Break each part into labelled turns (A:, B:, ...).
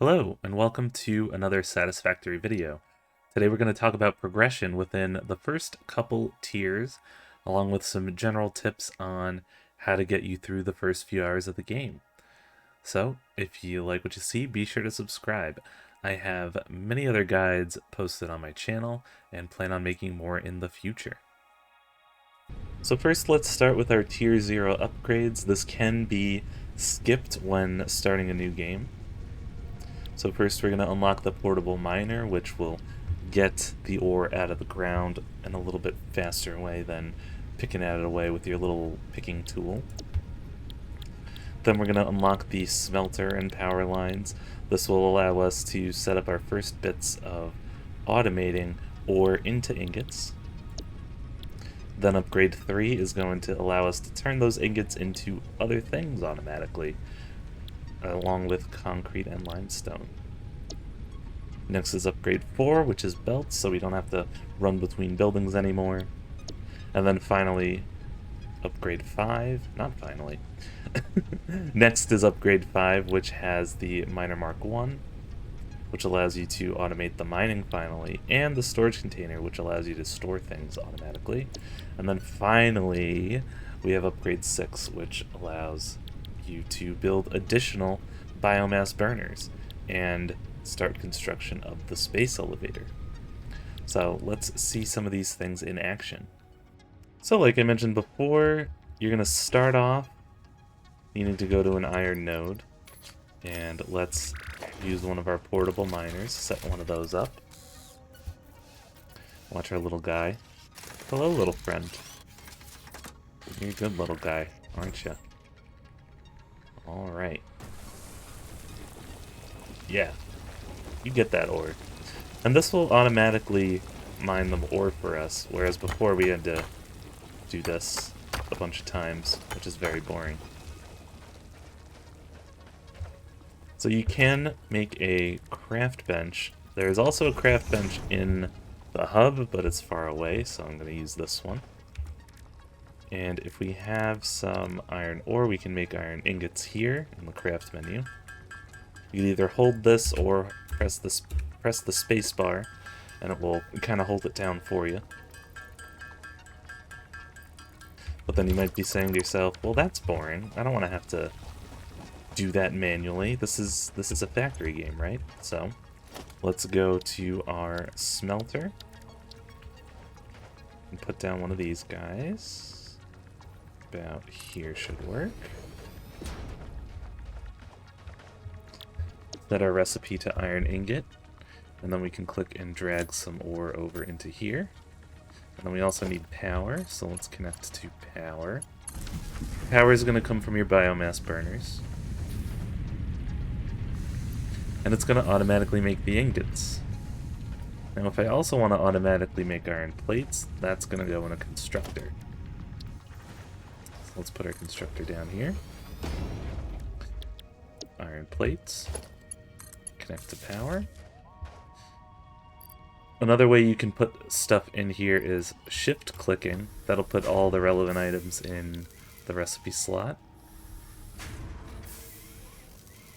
A: Hello, and welcome to another Satisfactory video. Today we're going to talk about progression within the first couple tiers, along with some general tips on how to get you through the first few hours of the game. So, if you like what you see, be sure to subscribe. I have many other guides posted on my channel, and plan on making more in the future. So first, let's start with our Tier 0 upgrades. This can be skipped when starting a new game. So first we're going to unlock the portable miner, which will get the ore out of the ground in a little bit faster way than picking it away with your little picking tool. Then we're going to unlock the smelter and power lines. This will allow us to set up our first bits of automating ore into ingots. Then upgrade 3 is going to allow us to turn those ingots into other things automatically, along with concrete and limestone. Next is upgrade 4, which is belts, so we don't have to run between buildings anymore. And then finally, upgrade 5, not finally. Next is upgrade 5, which has the Miner Mark 1, which allows you to automate the mining finally, and the storage container, which allows you to store things automatically. And then finally, we have upgrade 6, which allows you to build additional biomass burners and start construction of the space elevator. So let's see some of these things in action. So like I mentioned before, you're going to start off needing to go to an iron node, and let's use one of our portable miners, set one of those up. Watch our little guy. Hello, little friend. You're a good little guy, aren't you? Alright. Yeah. You get that ore. And this will automatically mine the ore for us, whereas before we had to do this a bunch of times, which is very boring. So you can make a craft bench. There is also a craft bench in the hub, but it's far away, so I'm going to use this one. And if we have some iron ore, we can make iron ingots here in the craft menu. You can either hold this or press the space bar, and it will kind of hold it down for you. But then you might be saying to yourself, well, that's boring. I don't want to have to do that manually. This is a factory game, right? So let's go to our smelter and put down one of these guys. About here should work. Set our recipe to iron ingot, and then we can click and drag some ore over into here. And then we also need power, so let's connect to power. Power is going to come from your biomass burners, and it's going to automatically make the ingots. Now if I also want to automatically make iron plates, that's going to go in a constructor. So let's put our constructor down here. Iron plates. Connect to power. Another way you can put stuff in here is shift clicking. That'll put all the relevant items in the recipe slot.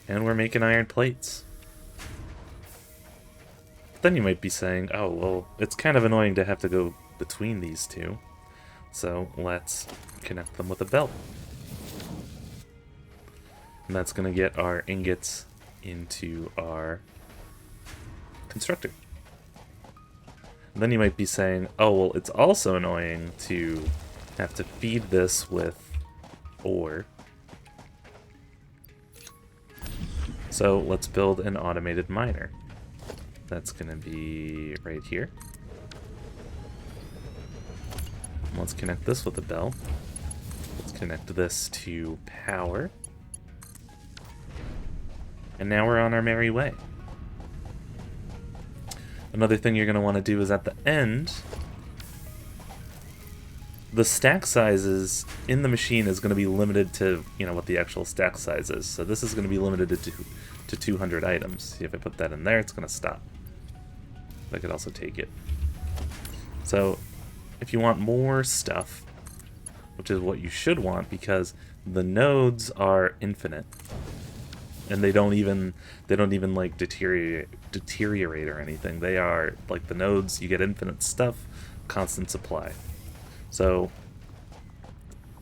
A: And we're making iron plates. Then you might be saying, oh, well, it's kind of annoying to have to go between these two. So let's connect them with a belt. And that's going to get our ingots into our constructor. And then you might be saying, oh, well, it's also annoying to have to feed this with ore. So let's build an automated miner. That's going to be right here. Let's connect this with a bell. Let's connect this to power. And now we're on our merry way. Another thing you're going to want to do is at the end, the stack sizes in the machine is going to be limited to, what the actual stack size is. So this is going to be limited to 200 items. See, if I put that in there, it's going to stop. I could also take it. So if you want more stuff, which is what you should want because the nodes are infinite, and they don't even like deteriorate or anything. They are like the nodes. You get infinite stuff, constant supply. So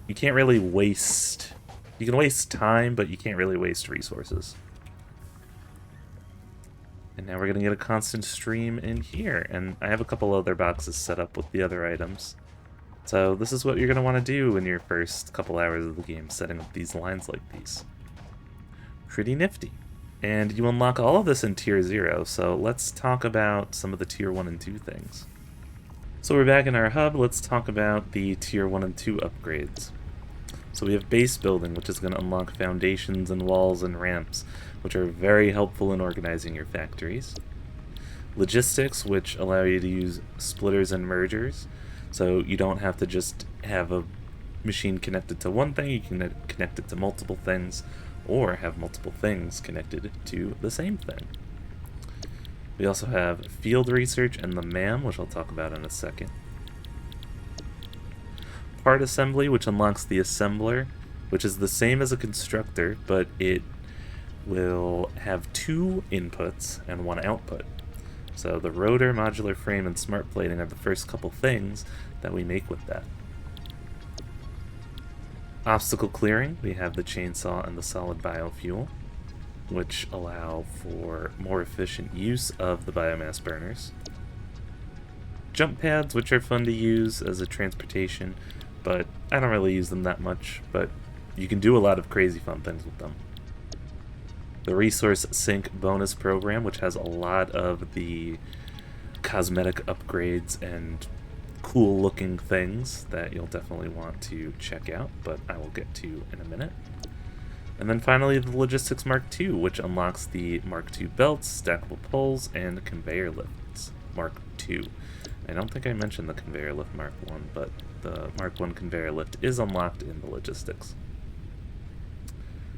A: you can't really waste. You can waste time, but you can't really waste resources. And now we're going to get a constant stream in here. And I have a couple other boxes set up with the other items. So this is what you're going to want to do in your first couple hours of the game, setting up these lines like these. Pretty nifty. And you unlock all of this in Tier 0, so let's talk about some of the Tier 1 and 2 things. So we're back in our hub, let's talk about the Tier 1 and 2 upgrades. So we have base building, which is going to unlock foundations and walls and ramps, which are very helpful in organizing your factories. Logistics, which allow you to use splitters and mergers, so you don't have to just have a machine connected to one thing, you can connect it to multiple things, or have multiple things connected to the same thing. We also have field research and the MAM, which I'll talk about in a second. Part assembly, which unlocks the assembler, which is the same as a constructor, but it will have 2 inputs and 1 output. So the rotor, modular frame, and smart plating are the first couple things that we make with that. Obstacle clearing, we have the chainsaw and the solid biofuel, which allow for more efficient use of the biomass burners. Jump pads, which are fun to use as a transportation, but I don't really use them that much, but you can do a lot of crazy fun things with them. The resource sink bonus program, which has a lot of the cosmetic upgrades and cool looking things that you'll definitely want to check out, but I will get to in a minute. And then finally the Logistics Mark II, which unlocks the Mark II belts, stackable poles, and conveyor lifts Mark II. I don't think I mentioned the conveyor lift Mark I, but the Mark I conveyor lift is unlocked in the logistics.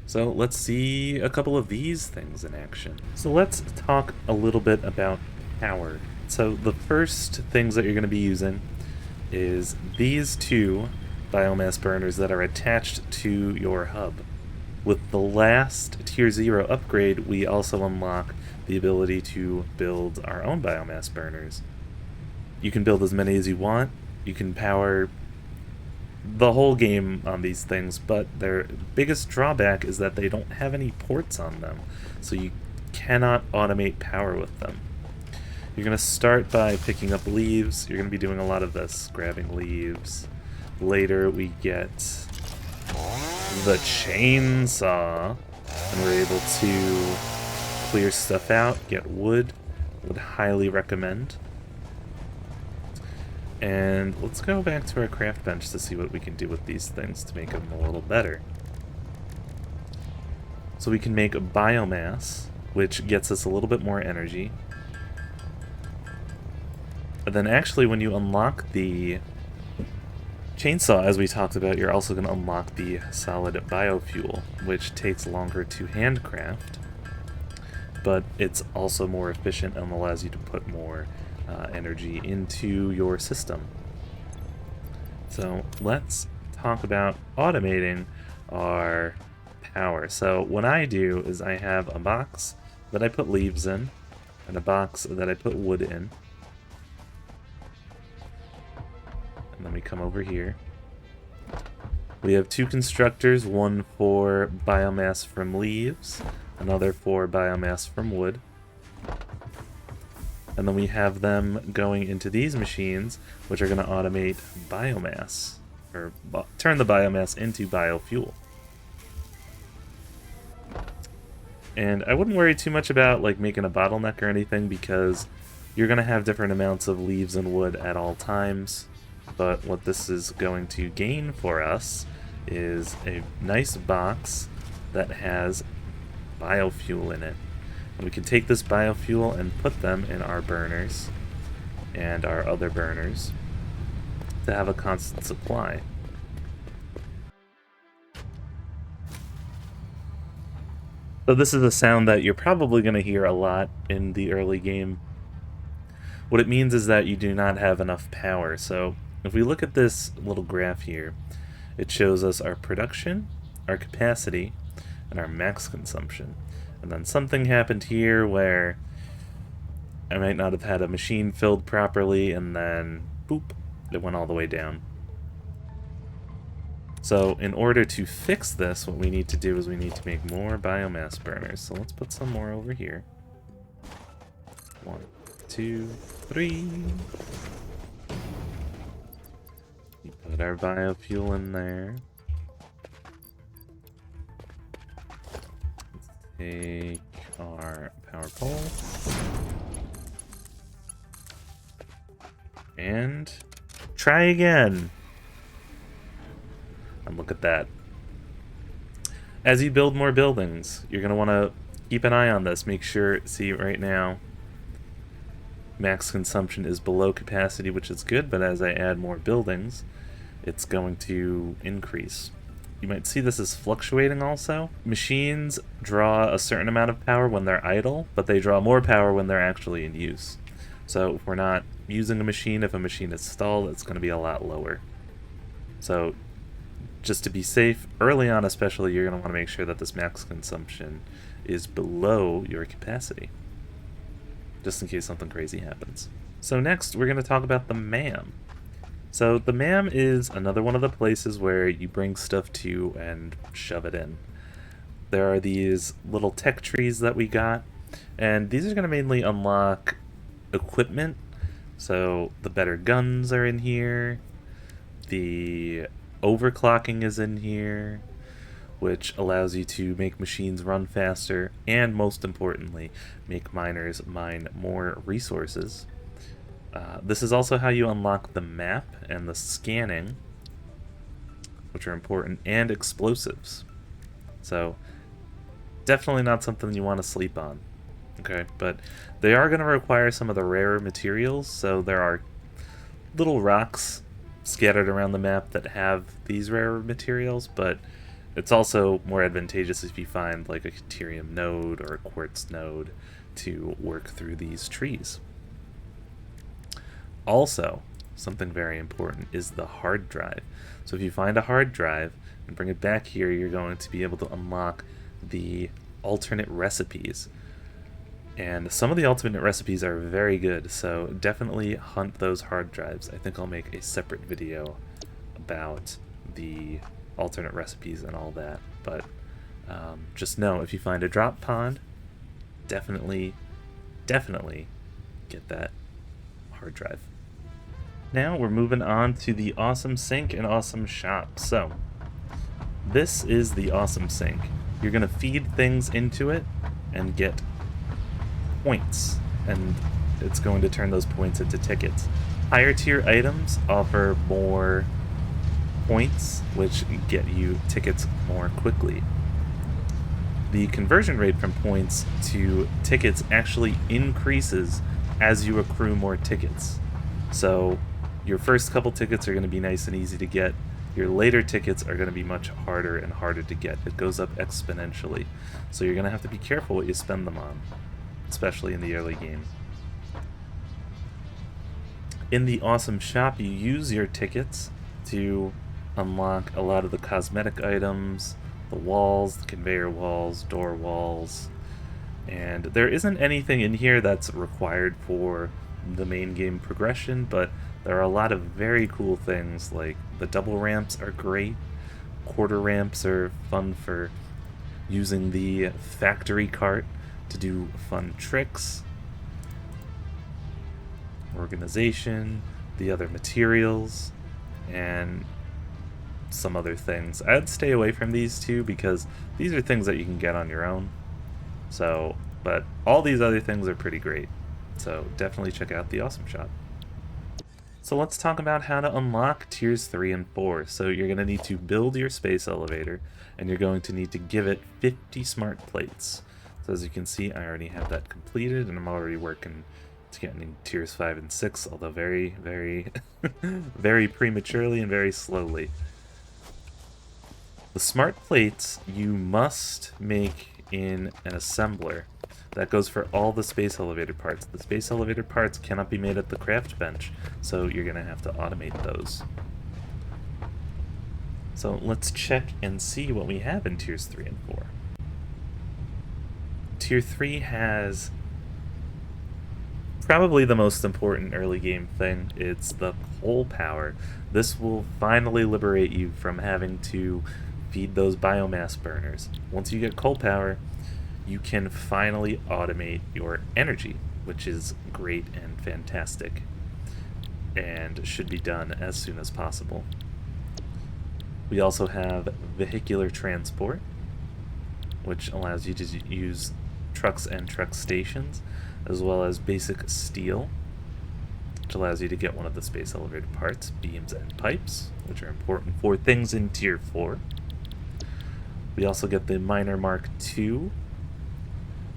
A: So let's see a couple of these things in action. So let's talk a little bit about power. So the first things that you're going to be using is these 2 biomass burners that are attached to your hub. With the last Tier 0 upgrade, we also unlock the ability to build our own biomass burners. You can build as many as you want. You can power the whole game on these things, but their biggest drawback is that they don't have any ports on them, so you cannot automate power with them. You're going to start by picking up leaves. You're going to be doing a lot of this, grabbing leaves. Later we get the chainsaw, and we're able to clear stuff out, get wood. Would highly recommend. And let's go back to our craft bench to see what we can do with these things to make them a little better. So we can make a biomass, which gets us a little bit more energy. But then actually when you unlock the chainsaw, as we talked about, you're also going to unlock the solid biofuel, which takes longer to handcraft, but it's also more efficient and allows you to put more energy into your system. So let's talk about automating our power. So what I do is I have a box that I put leaves in and a box that I put wood in. And then we come over here. We have 2 constructors, one for biomass from leaves, another for biomass from wood. And then we have them going into these machines, which are going to automate biomass, or turn the biomass into biofuel. And I wouldn't worry too much about like making a bottleneck or anything, because you're going to have different amounts of leaves and wood at all times. But what this is going to gain for us is a nice box that has biofuel in it. And we can take this biofuel and put them in our burners and our other burners to have a constant supply. So this is a sound that you're probably going to hear a lot in the early game. What it means is that you do not have enough power. So if we look at this little graph here, it shows us our production, our capacity, and our max consumption. And then something happened here where I might not have had a machine filled properly, and then, boop, it went all the way down. So in order to fix this, what we need to do is we need to make more biomass burners. So let's put some more over here. 1, 2, 3. We put our biofuel in there. Let's take our power pole. And try again. And look at that. As you build more buildings, you're going to want to keep an eye on this. Make sure, see right now, max consumption is below capacity, which is good, but as I add more buildings, it's going to increase. You might see this is fluctuating also. Machines draw a certain amount of power when they're idle, but they draw more power when they're actually in use. So if we're not using a machine, if a machine is stalled, it's going to be a lot lower. So just to be safe, early on especially, you're going to want to make sure that this max consumption is below your capacity, just in case something crazy happens. So next, we're going to talk about the MAM. So the MAM is another one of the places where you bring stuff to and shove it in. There are these little tech trees that we got, and these are going to mainly unlock equipment. So the better guns are in here, the overclocking is in here, which allows you to make machines run faster, and most importantly, make miners mine more resources. This is also how you unlock the map and the scanning, which are important, and explosives. So definitely not something you want to sleep on. Okay, but they are going to require some of the rarer materials, so there are little rocks scattered around the map that have these rarer materials, but it's also more advantageous if you find like a Caterium node or a quartz node to work through these trees. Also, something very important is the hard drive. So if you find a hard drive and bring it back here, you're going to be able to unlock the alternate recipes. And some of the alternate recipes are very good, so definitely hunt those hard drives. I think I'll make a separate video about the alternate recipes and all that. But just know, if you find a drop pond, definitely get that hard drive. Now we're moving on to the awesome sink and awesome shop. So this is the awesome sink. You're going to feed things into it and get points, and it's going to turn those points into tickets. Higher tier items offer more points, which get you tickets more quickly. The conversion rate from points to tickets actually increases as you accrue more tickets. So your first couple tickets are going to be nice and easy to get. Your later tickets are going to be much harder and harder to get. It goes up exponentially. So you're going to have to be careful what you spend them on, especially in the early game. In the awesome shop, you use your tickets to unlock a lot of the cosmetic items, the walls, the conveyor walls, door walls, and there isn't anything in here that's required for the main game progression, but there are a lot of very cool things, like the double ramps are great, quarter ramps are fun for using the factory cart to do fun tricks, organization, the other materials, and some other things. I'd stay away from these two because these are things that you can get on your own. So, but all these other things are pretty great. So definitely check out the awesome shop. So let's talk about how to unlock tiers 3 and 4. So you're going to need to build your space elevator, and you're going to need to give it 50 smart plates. So as you can see, I already have that completed, and I'm already working to get in tiers 5 and 6, although very, very, very prematurely and very slowly. The smart plates you must make in an assembler. That goes for all the space elevator parts. The space elevator parts cannot be made at the craft bench, so you're going to have to automate those. So let's check and see what we have in tiers 3 and 4. Tier 3 has probably the most important early game thing. It's the coal power. This will finally liberate you from having to feed those biomass burners. Once you get coal power, you can finally automate your energy, which is great and fantastic, and should be done as soon as possible. We also have vehicular transport, which allows you to use trucks and truck stations, as well as basic steel, which allows you to get one of the space elevator parts, beams and pipes, which are important for things in Tier 4. We also get the Miner Mark II,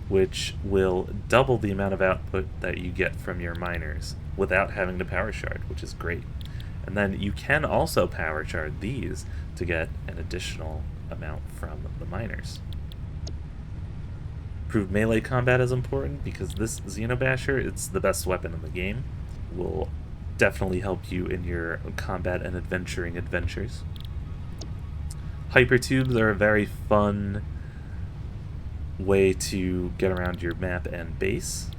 A: which will double the amount of output that you get from your miners without having to power shard, which is great. And then you can also power shard these to get an additional amount from the miners. Improved melee combat is important because this Xenobasher, it's the best weapon in the game. Will definitely help you in your combat and adventuring adventures. Hypertubes are a very fun way to get around your map and base.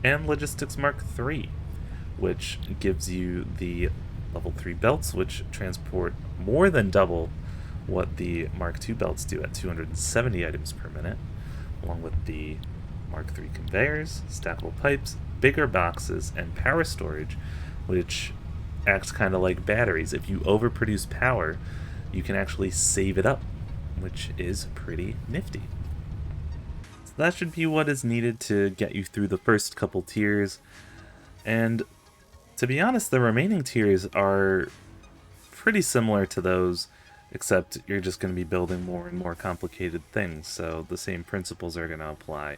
A: And Logistics Mark III, which gives you the level 3 belts, which transport more than double what the Mark II belts do at 270 items per minute, along with the Mark III conveyors, stackable pipes, bigger boxes, and power storage, which acts kind of like batteries. If you overproduce power, you can actually save it up, which is pretty nifty. So that should be what is needed to get you through the first couple tiers, and to be honest, the remaining tiers are pretty similar to those, except you're just going to be building more and more complicated things, so the same principles are going to apply.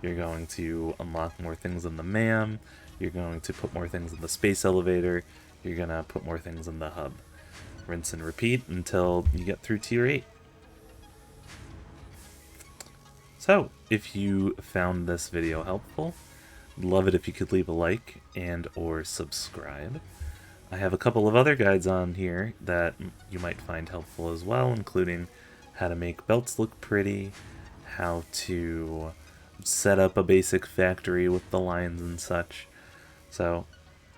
A: You're going to unlock more things in the MAM, you're going to put more things in the space elevator, you're going to put more things in the hub. Rinse and repeat until you get through Tier 8. So, if you found this video helpful, I'd love it if you could leave a like and or subscribe. I have a couple of other guides on here that you might find helpful as well, including how to make belts look pretty, how to set up a basic factory with the lines and such. So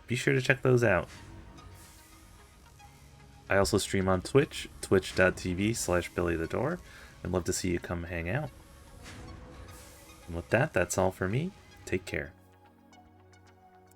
A: be sure to check those out. I also stream on Twitch, twitch.tv/BillyTheDoor. I'd love to see you come hang out. And with that, that's all for me. Take care.